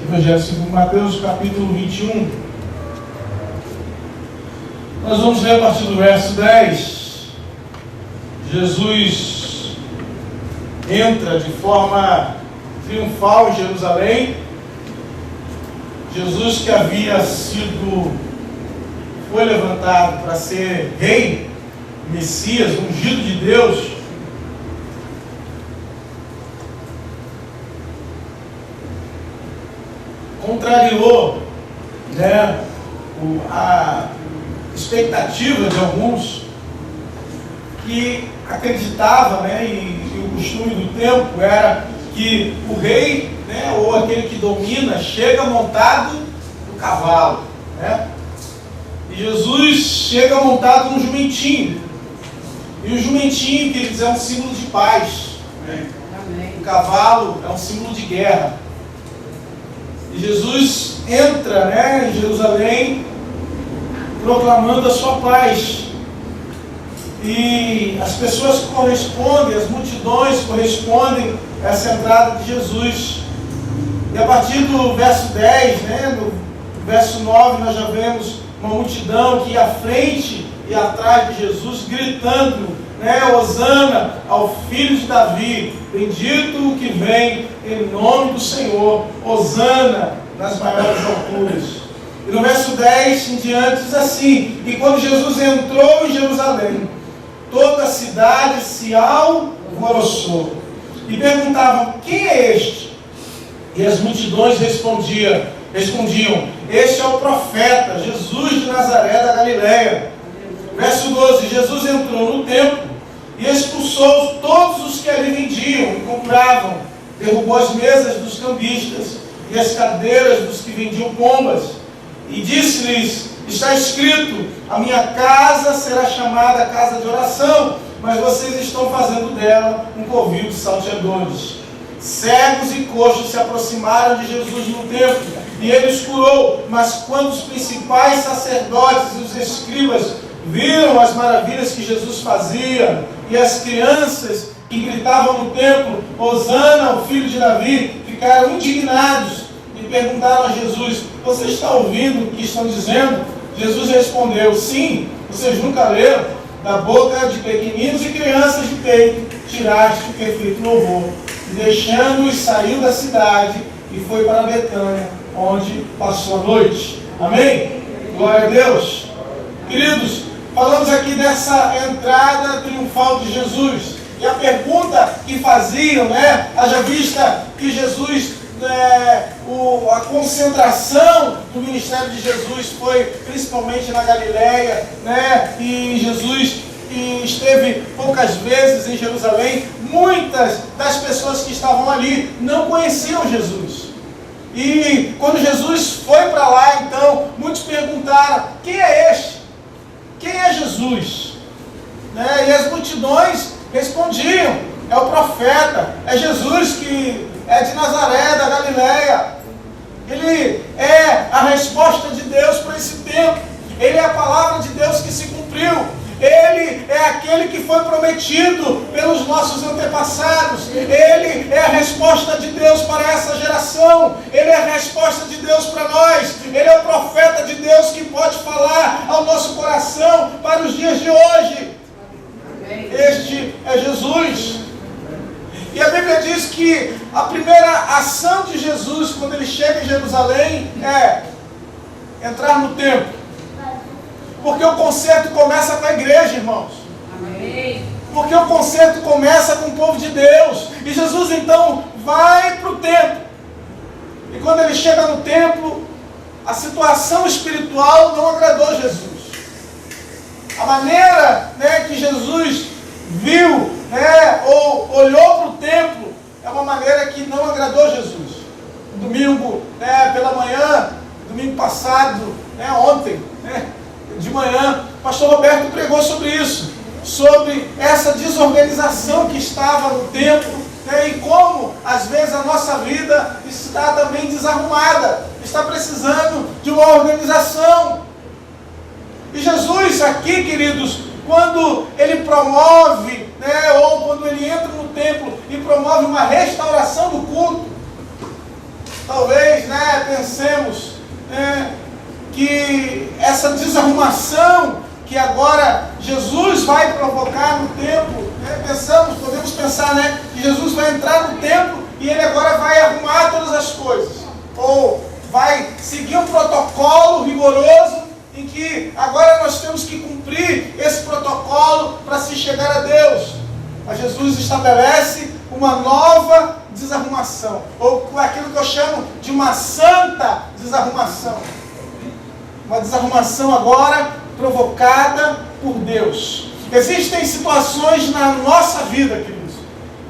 Evangelho segundo Mateus, capítulo 21. Nós vamos ler a partir do verso 10. Jesus entra de forma triunfal em Jerusalém. Jesus, que foi levantado para ser rei, Messias, ungido de Deus, contrariou, a expectativa de alguns que acreditavam, e o costume do tempo era que o rei, ou aquele que domina, chega montado no cavalo, e Jesus chega montado num jumentinho, e o jumentinho, queridos, é um símbolo de paz, o cavalo é um símbolo de guerra. E Jesus entra, em Jerusalém, proclamando a sua paz. E as pessoas correspondem, as multidões correspondem a essa entrada de Jesus. E a partir do verso 10, no verso 9, nós já vemos uma multidão que ia à frente e atrás de Jesus, gritando, Hosana ao filho de Davi, bendito o que vem em nome do Senhor, Hosana nas maiores alturas. E no verso 10 em diante diz assim: e quando Jesus entrou em Jerusalém, toda a cidade se alvoroçou e perguntavam: quem é este? E as multidões respondiam: este é o profeta Jesus de Nazaré da Galileia. Verso 12: Jesus entrou no templo e expulsou todos os que ali vendiam e compravam, derrubou as mesas dos cambistas e as cadeiras dos que vendiam pombas, e disse-lhes: está escrito, a minha casa será chamada casa de oração, mas vocês estão fazendo dela um covil de salteadores. Cegos e coxos se aproximaram de Jesus no templo, e ele os curou. Mas quando os principais sacerdotes e os escribas viram as maravilhas que Jesus fazia, e as crianças que gritavam no templo: Hosana ao filho de Davi, ficaram indignados e perguntaram a Jesus: você está ouvindo o que estão dizendo? Jesus respondeu: sim, vocês nunca leram? Da boca de pequeninos e crianças de peito tiraste o perfeito louvor. E deixando-os, saiu da cidade e foi para Betânia, onde passou a noite. Amém? Glória a Deus. Queridos, falamos aqui dessa entrada triunfal de Jesus. E a pergunta que faziam, haja vista que Jesus, a concentração do ministério de Jesus foi principalmente na Galileia, e Jesus esteve poucas vezes em Jerusalém. Muitas das pessoas que estavam ali não conheciam Jesus. E quando Jesus foi para lá, então, muitos perguntaram: quem é este? Quem é Jesus? E as multidões respondiam: é o profeta, é Jesus que é de Nazaré, da Galileia. Ele é a resposta de Deus para esse tempo. Ele é a palavra de Deus que se cumpriu. Ele é aquele que foi prometido pelos nossos antepassados. Ele é a resposta de Deus para essa geração. Ele é a resposta de Deus para nós. Ele é o profeta de Deus que pode falar ao nosso coração para os dias de hoje. Amém. Este é Jesus. E a Bíblia diz que a primeira ação de Jesus quando ele chega em Jerusalém é entrar no templo. Porque o concerto começa com a igreja, irmãos. Amém. Porque o concerto começa com o povo de Deus. E Jesus então vai para o templo. E quando ele chega no templo, a situação espiritual não agradou Jesus. A maneira que Jesus viu, ou olhou para o templo, é uma maneira que não agradou Jesus. Domingo, pela manhã, domingo passado, ontem, de manhã, o pastor Roberto pregou sobre isso, sobre essa desorganização que estava no templo, e como às vezes a nossa vida está também desarrumada, está precisando de uma organização. E Jesus aqui, queridos, quando ele promove, ou quando ele entra no templo e promove uma restauração do culto, talvez, pensemos que essa desarrumação que agora Jesus vai provocar no templo, podemos pensar, que Jesus vai entrar no templo e ele agora vai arrumar todas as coisas, ou vai seguir um protocolo rigoroso em que agora nós temos que cumprir esse protocolo para se chegar a Deus. Mas Jesus estabelece uma nova desarrumação, ou aquilo que eu chamo de uma santa desarrumação. Uma desarrumação agora provocada por Deus. Existem situações na nossa vida, queridos,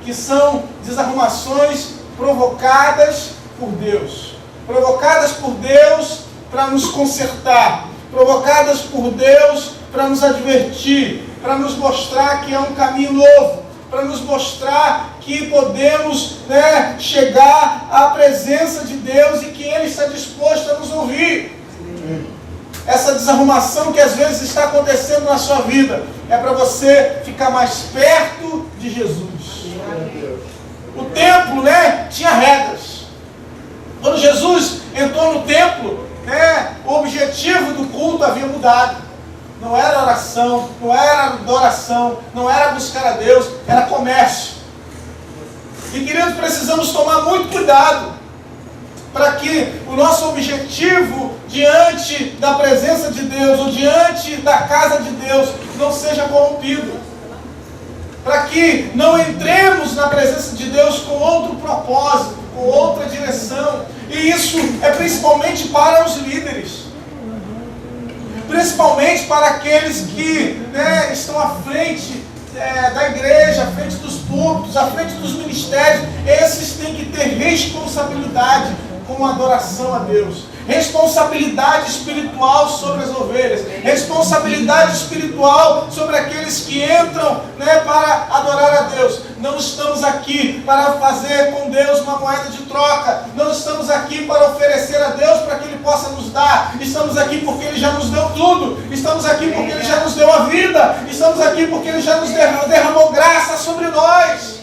que são desarrumações provocadas por Deus. Provocadas por Deus para nos consertar. Provocadas por Deus para nos advertir, para nos mostrar que é um caminho novo, para nos mostrar que podemos chegar à presença de Deus e que Ele está disposto a nos ouvir. Essa desarrumação que às vezes está acontecendo na sua vida é para você ficar mais perto de Jesus. O templo, tinha regras. Quando Jesus entrou no templo, o objetivo do culto havia mudado. Não era oração, não era adoração, não era buscar a Deus, era comércio. E, queridos, precisamos tomar muito cuidado para que o nosso objetivo diante da presença de Deus ou diante da casa de Deus não seja corrompido. Para que não entremos na presença de Deus com outro propósito, com outra direção. E isso é principalmente para os líderes. Principalmente para aqueles que estão à frente da igreja, à frente dos púlpitos, à frente dos ministérios. Esses têm que ter responsabilidade com a adoração a Deus. Responsabilidade espiritual sobre as ovelhas. Responsabilidade espiritual sobre aqueles que entram para adorar a Deus. Não estamos aqui para fazer com Deus uma moeda de troca. Não estamos aqui para oferecer a Deus para que Ele possa nos dar. Estamos aqui porque Ele já nos deu tudo. Estamos aqui porque Ele já nos deu a vida. Estamos aqui porque Ele já nos derramou graça sobre nós.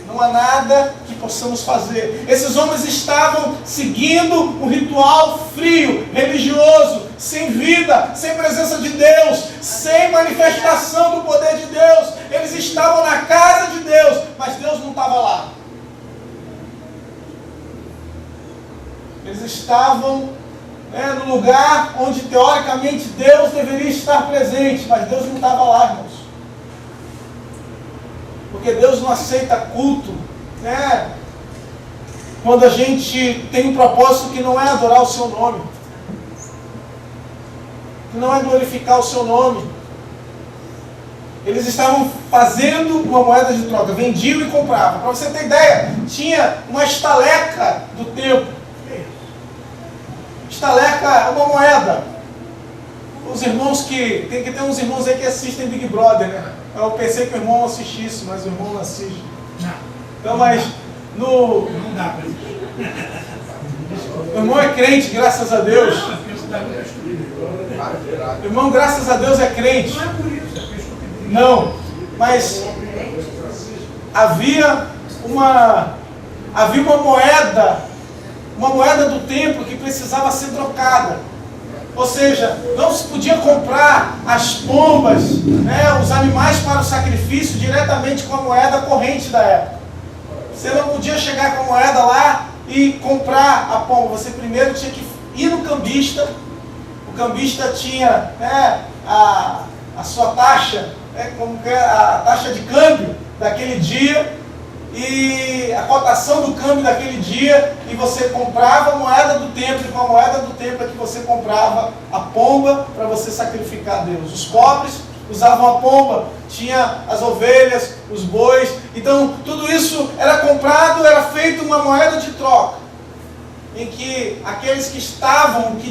Não há nada que possamos fazer. Esses homens estavam seguindo um ritual frio, religioso, sem vida, sem presença de Deus, sem manifestação do poder de Deus. Eles estavam na casa de Deus, mas Deus não estava lá. Eles estavam no lugar onde teoricamente Deus deveria estar presente, mas Deus não estava lá, irmãos. Porque Deus não aceita culto, quando a gente tem um propósito que não é adorar o seu nome, que não é glorificar o seu nome. Eles estavam fazendo uma moeda de troca, vendiam e compravam. Para você ter ideia, tinha uma estaleca do templo. Estaleca é uma moeda. Os irmãos tem que ter uns irmãos aí que assistem Big Brother, Eu pensei que o irmão assistisse, mas o irmão não assiste. Então, mas não dá para assistir. O irmão é crente, graças a Deus. O irmão, graças a Deus, é crente. Não, mas havia uma moeda do templo que precisava ser trocada. Ou seja, não se podia comprar as pombas, os animais para o sacrifício diretamente com a moeda corrente da época. Você não podia chegar com a moeda lá e comprar a pomba. Você primeiro tinha que ir no cambista. O cambista tinha a sua taxa, a taxa de câmbio daquele dia, e a cotação do câmbio daquele dia, e você comprava a moeda do templo, e com a moeda do templo é que você comprava a pomba para você sacrificar a Deus. Os pobres usavam a pomba, tinha as ovelhas, os bois, então tudo isso era comprado, era feito uma moeda de troca, em que aqueles que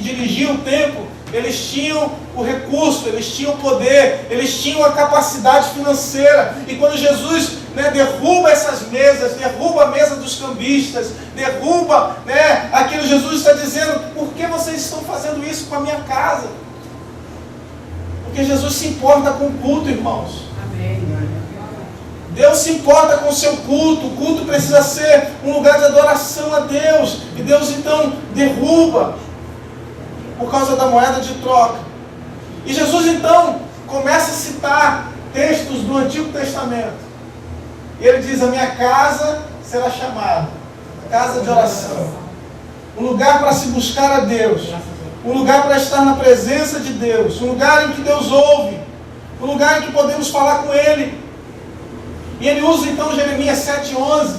dirigiam o templo, eles tinham o recurso, eles tinham o poder, eles tinham a capacidade financeira. E quando Jesus derruba essas mesas, derruba a mesa dos cambistas, derruba aquilo, Jesus está dizendo: por que vocês estão fazendo isso com a minha casa? Porque Jesus se importa com o culto, irmãos. Amém. Deus se importa com o seu culto. O culto precisa ser um lugar de adoração a Deus. E Deus então derruba por causa da moeda de troca. E Jesus então começa a citar textos do Antigo Testamento. E ele diz: a minha casa será chamada casa de oração. Um lugar para se buscar a Deus. Um lugar para estar na presença de Deus. Um lugar em que Deus ouve. Um lugar em que podemos falar com Ele. E ele usa então Jeremias 7,11,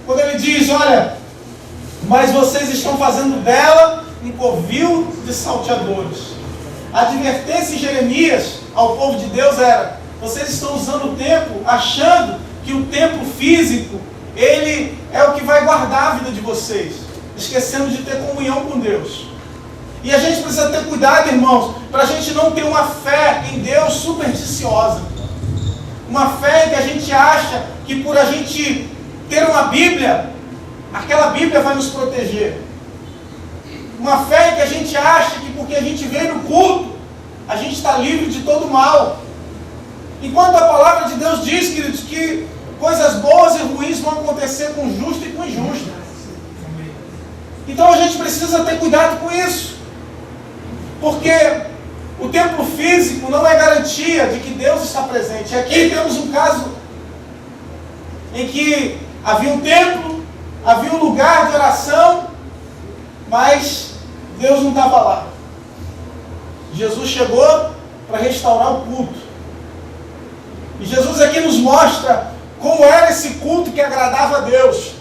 quando ele diz: olha, mas vocês estão fazendo dela um covil de salteadores. A advertência em Jeremias ao povo de Deus era: vocês estão usando o templo, achando que o templo físico, ele é o que vai guardar a vida de vocês, esquecendo de ter comunhão com Deus. E a gente precisa ter cuidado, irmãos, para a gente não ter uma fé em Deus supersticiosa. Uma fé em que a gente acha que por a gente ter uma Bíblia, aquela Bíblia vai nos proteger. Uma fé em que a gente acha que porque a gente veio no culto, a gente está livre de todo mal. Enquanto a palavra de Deus diz, queridos, que coisas boas e ruins vão acontecer com o justo e com o injusto. Então a gente precisa ter cuidado com isso. Porque o templo físico não é garantia de que Deus está presente. Aqui temos um caso em que havia um templo, havia um lugar de oração, mas Deus não estava lá. Jesus chegou para restaurar o culto. E Jesus aqui nos mostra como era esse culto que agradava a Deus.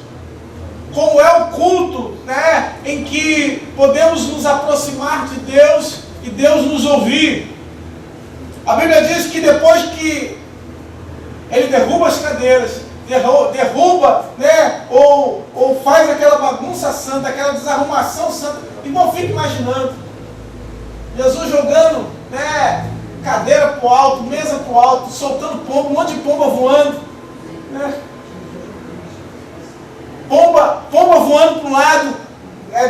Como é o culto, né, em que podemos nos aproximar de Deus e Deus nos ouvir. A Bíblia diz que depois que Ele derruba as cadeiras, derruba, né, ou faz aquela bagunça santa, aquela desarrumação santa. Irmão, fica imaginando Jesus jogando, né, cadeira para o alto, mesa para o alto, soltando pomba, um monte de pomba voando, né? Pomba voando para um lado,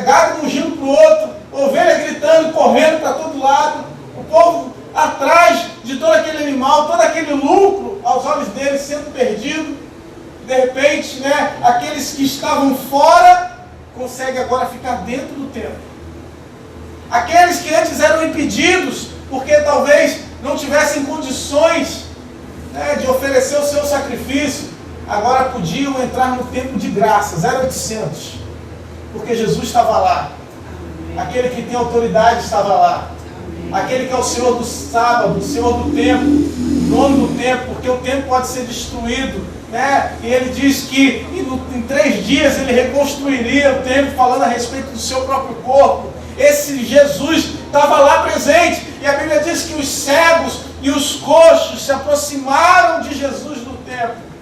gado mugindo para o outro, ovelha gritando, correndo para todo lado, o povo atrás de todo aquele animal, todo aquele lucro aos olhos deles sendo perdido. De repente, né, aqueles que estavam fora conseguem agora ficar dentro do templo. Aqueles que antes eram impedidos, porque talvez não tivessem condições, né, de oferecer o seu sacrifício, agora podiam entrar no templo de graça, 0800, porque Jesus estava lá. Aquele que tem autoridade estava lá. Aquele que é o Senhor do sábado, o Senhor do tempo, dono do tempo, porque o tempo pode ser destruído, né? E ele diz que em 3 dias ele reconstruiria o templo, falando a respeito do seu próprio corpo. Esse Jesus estava lá presente, e a Bíblia diz que os cegos e os coxos se aproximaram de Jesus no templo.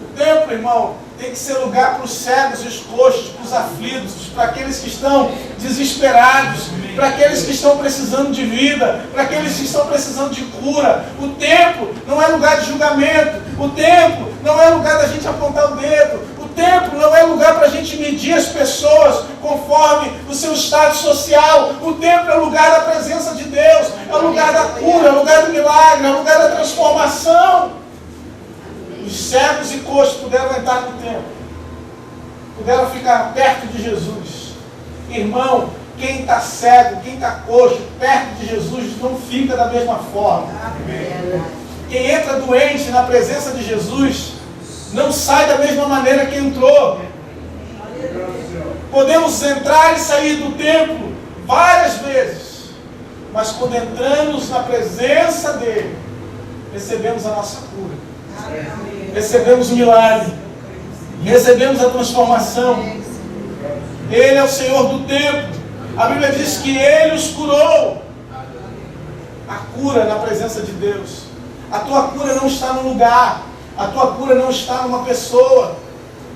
O templo, irmão, tem que ser lugar para os cegos e os coxos, para os aflitos, para aqueles que estão desesperados, para aqueles que estão precisando de vida, para aqueles que estão precisando de cura. O templo não é lugar de julgamento, o templo não é lugar da gente apontar o dedo, o templo não é lugar para a gente medir as pessoas conforme o seu estado social. O templo é o lugar da presença de Deus, é o lugar da cura, é o lugar do milagre, é o lugar da transformação. Os cegos e coxos puderam entrar no templo, puderam ficar perto de Jesus. Irmão, quem está cego, quem está coxo, perto de Jesus, não fica da mesma forma. Quem entra doente na presença de Jesus, não sai da mesma maneira que entrou. Podemos entrar e sair do templo várias vezes, mas quando entramos na presença dele, recebemos a nossa cura. Recebemos o milagre, recebemos a transformação. Ele é o Senhor do tempo. A Bíblia diz que Ele os curou. A cura na presença de Deus. A tua cura não está no lugar, a tua cura não está numa pessoa.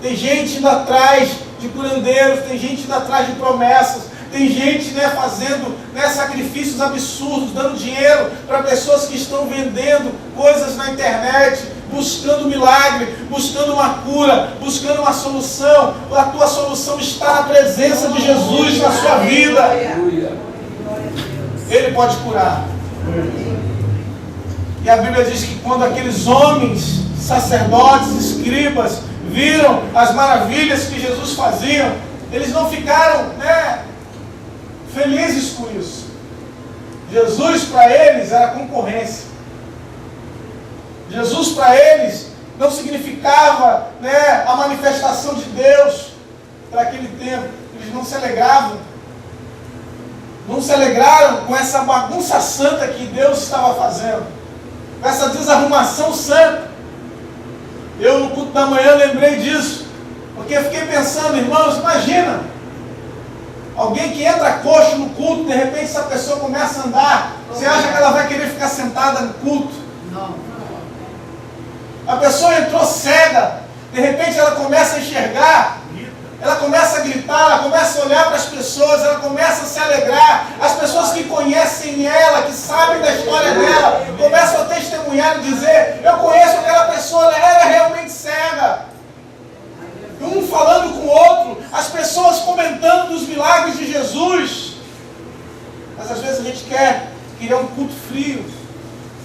Tem gente indo atrás de curandeiros, tem gente indo atrás de promessas, tem gente, né, fazendo, né, sacrifícios absurdos, dando dinheiro para pessoas que estão vendendo coisas na internet, buscando milagre, buscando uma cura, buscando uma solução. A tua solução está na presença de Jesus na sua vida. Ele pode curar. E a Bíblia diz que quando aqueles homens, sacerdotes, escribas, viram as maravilhas que Jesus fazia, eles não ficaram, felizes com isso. Jesus para eles era concorrência. Jesus para eles não significava, a manifestação de Deus para aquele tempo. Eles não se alegravam. Não se alegraram com essa bagunça santa que Deus estava fazendo, com essa desarrumação santa. Eu no culto da manhã lembrei disso, porque eu fiquei pensando, irmãos, imagina, alguém que entra coxo no culto, de repente essa pessoa começa a andar, você acha que ela vai querer ficar sentada no culto? Não. A pessoa entrou cega, de repente ela começa a enxergar, ela começa a gritar, ela começa a olhar para as pessoas, ela começa a se alegrar. As pessoas que conhecem ela, que sabem da história dela, começam a testemunhar e dizer: eu conheço aquela pessoa, ela era realmente cega. Um falando com o outro, as pessoas comentando dos milagres de Jesus. Mas às vezes a gente queria um culto frio,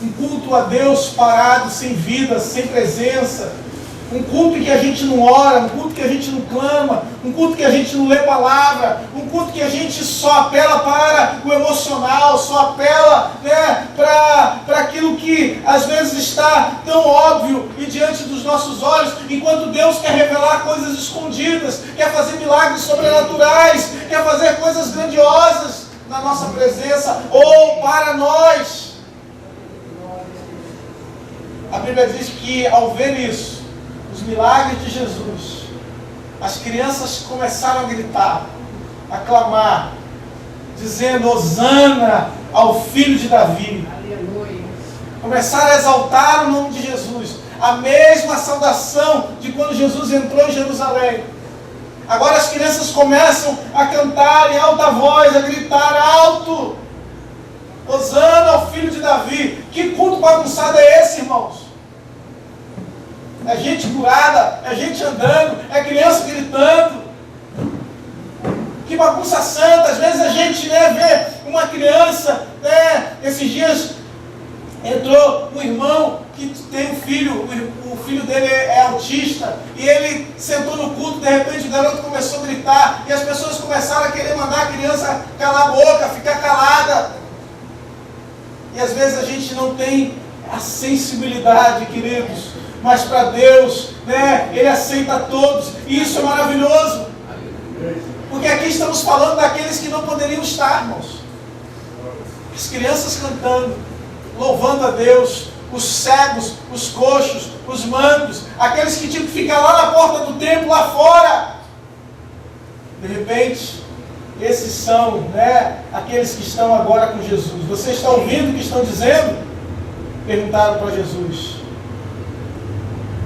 um culto a Deus parado, sem vida, sem presença. Um culto que a gente não ora, um culto que a gente não clama, um culto que a gente não lê palavra, um culto que a gente só apela para o emocional, só apela para aquilo que às vezes está tão óbvio e diante dos nossos olhos, enquanto Deus quer revelar coisas escondidas, quer fazer milagres sobrenaturais, quer fazer coisas grandiosas na nossa presença ou para nós. A Bíblia diz que ao ver isso, os milagres de Jesus, as crianças começaram a gritar, a clamar, dizendo: Hosana ao filho de Davi. Aleluia. Começaram a exaltar o nome de Jesus, a mesma saudação de quando Jesus entrou em Jerusalém. Agora as crianças começam a cantar em alta voz, a gritar alto: Hosana ao filho de Davi. Que culto bagunçado é esse, irmãos? É gente curada, é gente andando, é criança gritando. Que bagunça santa. Às vezes a gente vê uma criança, esses dias entrou um irmão que tem um filho, o filho dele é autista, e ele sentou no culto, de repente o garoto começou a gritar, e as pessoas começaram a querer mandar a criança calar a boca, ficar calada. E às vezes a gente não tem a sensibilidade, queridos, mas para Deus, Ele aceita todos, e isso é maravilhoso, porque aqui estamos falando daqueles que não poderiam estar, irmãos. As crianças cantando, louvando a Deus, os cegos, os coxos, os mancos, aqueles que tinham que ficar lá na porta do templo, lá fora. De repente, esses são, aqueles que estão agora com Jesus. Você está ouvindo o que estão dizendo? Perguntaram para Jesus.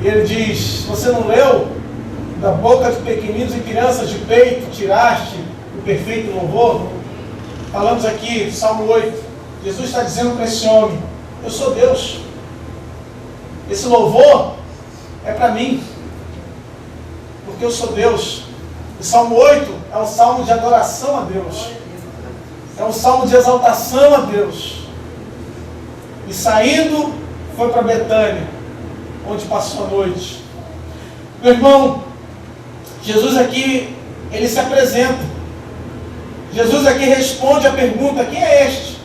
E ele diz: você não leu? Da boca de pequeninos e crianças de peito tiraste o perfeito louvor? Falamos aqui, Salmo 8. Jesus está dizendo para esse homem: eu sou Deus. Esse louvor é para mim, porque eu sou Deus. O Salmo 8 é um salmo de adoração a Deus, é um salmo de exaltação a Deus. E saindo, foi para Betânia, onde passou a noite. Meu irmão, Jesus aqui, ele se apresenta. Jesus aqui responde a pergunta: quem é este?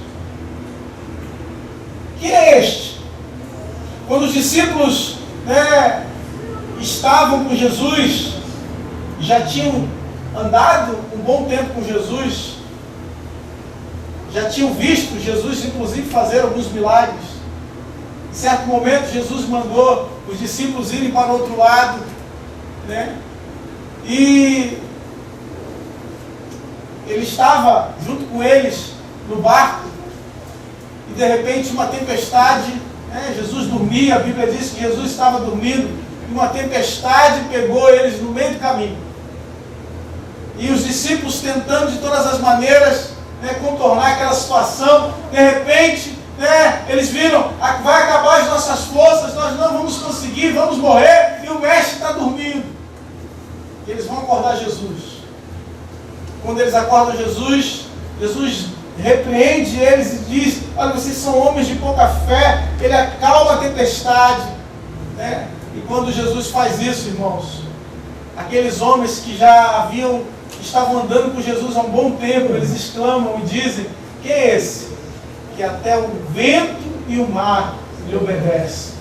Quem é este? Quando os discípulos estavam com Jesus, já tinham andado um bom tempo com Jesus, já tinham visto Jesus inclusive fazer alguns milagres. Em certo momento Jesus mandou os discípulos irem para o outro lado, e ele estava junto com eles no barco, e de repente uma tempestade, Jesus dormia, a Bíblia diz que Jesus estava dormindo, e uma tempestade pegou eles no meio do caminho. E os discípulos tentando de todas as maneiras contornar aquela situação, de repente, eles viram: vai acabar as nossas forças, nós não vamos conseguir, vamos morrer, e o mestre está dormindo. E eles vão acordar Jesus. Quando eles acordam Jesus, Jesus repreende eles e diz: olha, vocês são homens de pouca fé. Ele acalma a tempestade, né? E quando Jesus faz isso, irmãos, aqueles homens que já estavam andando com Jesus há um bom tempo, eles exclamam e dizem: quem é esse? Que até o vento e o mar lhe obedecem.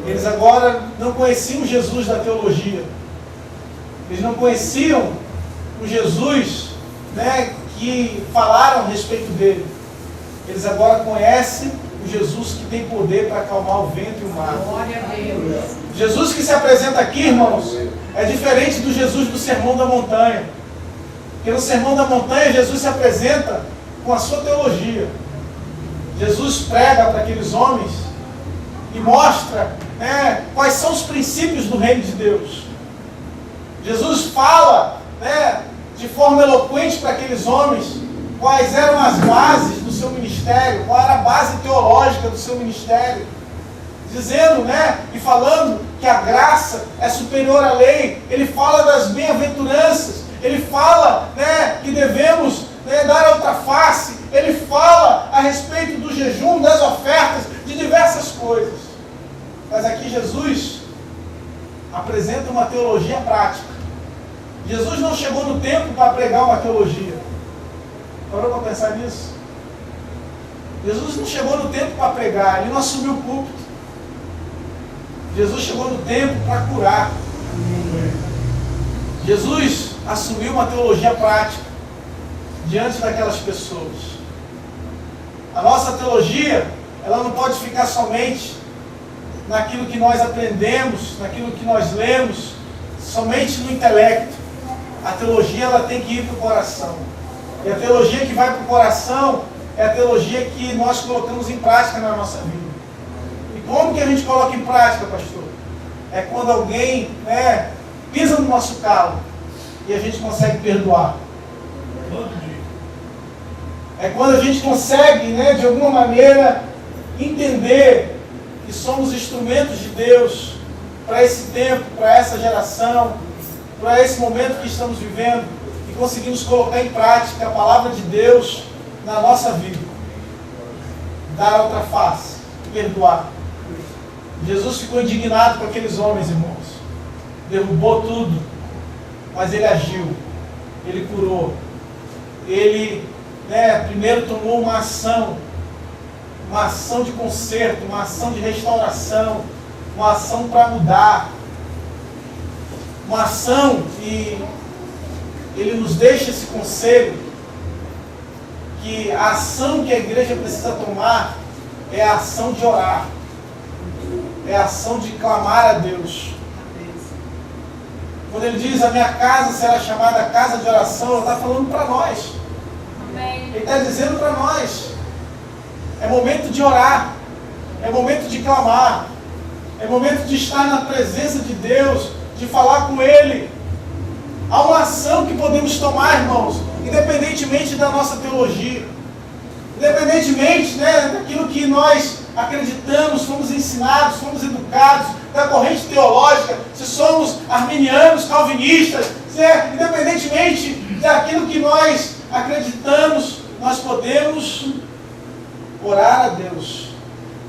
Eles agora não conheciam Jesus da teologia. Eles não conheciam o Jesus, né, que falaram a respeito dele. Eles agora conhecem o Jesus que tem poder para acalmar o vento e o mar. Glória a Deus. Jesus que se apresenta aqui, irmãos, é diferente do Jesus do Sermão da Montanha. Porque no Sermão da Montanha, Jesus se apresenta com a sua teologia. Jesus prega para aqueles homens e mostra, né, quais são os princípios do reino de Deus. Jesus fala, né, de forma eloquente para aqueles homens quais eram as bases do seu ministério, qual era a base teológica do seu ministério, dizendo, né, e falando que a graça é superior à lei. Ele fala das bem-aventuranças, ele fala, né, que devemos, né, dar a outra face, ele fala a respeito do jejum, das ofertas, de diversas coisas. Mas aqui Jesus apresenta uma teologia prática. Jesus não chegou no templo para pregar uma teologia. Parou para pensar nisso? Jesus não chegou no templo para pregar, ele não assumiu o púlpito. Jesus chegou no templo para curar. Jesus assumiu uma teologia prática diante daquelas pessoas. A nossa teologia, ela não pode ficar somente naquilo que nós aprendemos, naquilo que nós lemos, somente no intelecto. A teologia, ela tem que ir para o coração. E a teologia que vai para o coração é a teologia que nós colocamos em prática na nossa vida. E como que a gente coloca em prática, pastor? É quando alguém, né, pisa no nosso calo e a gente consegue perdoar. É quando a gente consegue, né, de alguma maneira, entender que somos instrumentos de Deus para esse tempo, para essa geração, para esse momento que estamos vivendo, e conseguimos colocar em prática a palavra de Deus na nossa vida. Dar a outra face, perdoar. Jesus ficou indignado com aqueles homens, irmãos. Derrubou tudo, mas ele agiu, ele curou. Ele, né, primeiro tomou uma ação de conserto, uma ação de restauração, uma ação para mudar. Uma ação que ele nos deixa esse conselho, que a ação que a igreja precisa tomar é a ação de orar, é a ação de clamar a Deus. Quando ele diz: a minha casa será chamada casa de oração, ele está falando para nós. Ele está dizendo para nós: é momento de orar, é momento de clamar, é momento de estar na presença de Deus, de falar com Ele. Há uma ação que podemos tomar, irmãos, independentemente da nossa teologia, independentemente, né, daquilo que nós acreditamos, fomos ensinados, fomos educados, da corrente teológica, se somos arminianos, calvinistas, independentemente daquilo que nós acreditamos, nós podemos orar a Deus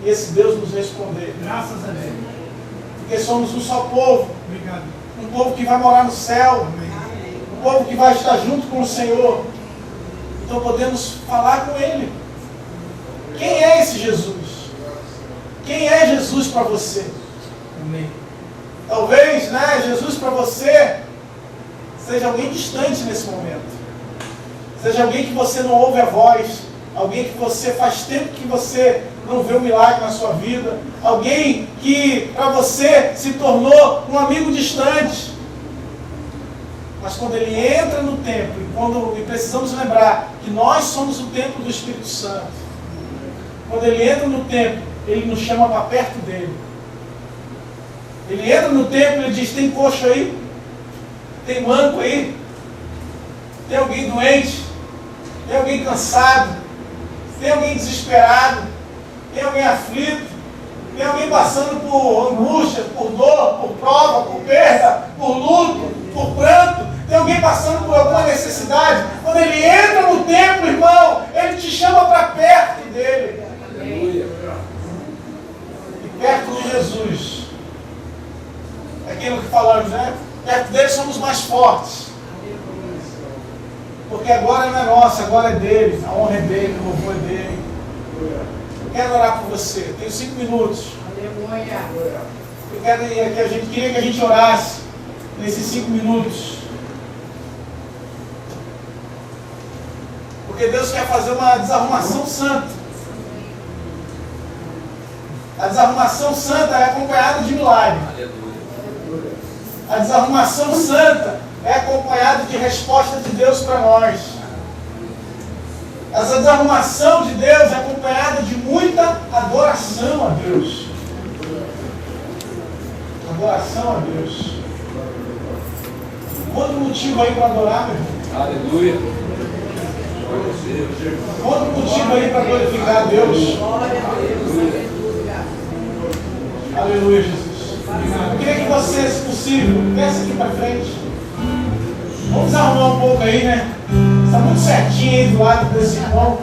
e esse Deus nos responder. Graças a Deus. Porque somos um só povo. Obrigado. Um povo que vai morar no céu. Um povo que vai estar junto com o Senhor. Então podemos falar com Ele. Quem é esse Jesus? Quem é Jesus para você? Amém. Talvez, né, Jesus para você seja alguém distante nesse momento. Seja alguém que você não ouve a voz. Alguém que você faz tempo que você não vê um milagre na sua vida. Alguém que para você se tornou um amigo distante. Mas quando ele entra no templo, e precisamos lembrar que nós somos o templo do Espírito Santo. Quando ele entra no templo, ele nos chama para perto dele. Ele entra no templo e ele diz: tem coxo aí? Tem manco aí? Tem alguém doente? Tem alguém cansado? Tem alguém desesperado? Tem alguém aflito? Tem alguém passando por angústia, por dor, por prova, por perda, por luto, por pranto? Tem alguém passando por alguma necessidade? Quando ele entra no templo, irmão, ele te chama para perto dele. E perto de Jesus. É aquilo que falamos, né? Perto dele somos mais fortes. Porque agora não é nossa, agora é dele. A honra é dele, o louvor é dele. Eu quero orar por você. Tenho 5 minutos. Eu queria que a gente orasse nesses 5 minutos. Porque Deus quer fazer uma desarrumação santa. A desarrumação santa é acompanhada de milagre. A desarrumação santa é acompanhada de resposta de Deus para nós. Essa desarrumação de Deus é acompanhada de muita adoração a Deus. Adoração a Deus. Outro motivo aí para adorar, meu irmão. Aleluia. Outro motivo aí para glorificar a Deus. Aleluia, Jesus. Eu queria que você, se possível, desce aqui para frente. Vamos arrumar um pouco aí, né? Está muito certinho aí do lado desse irmão.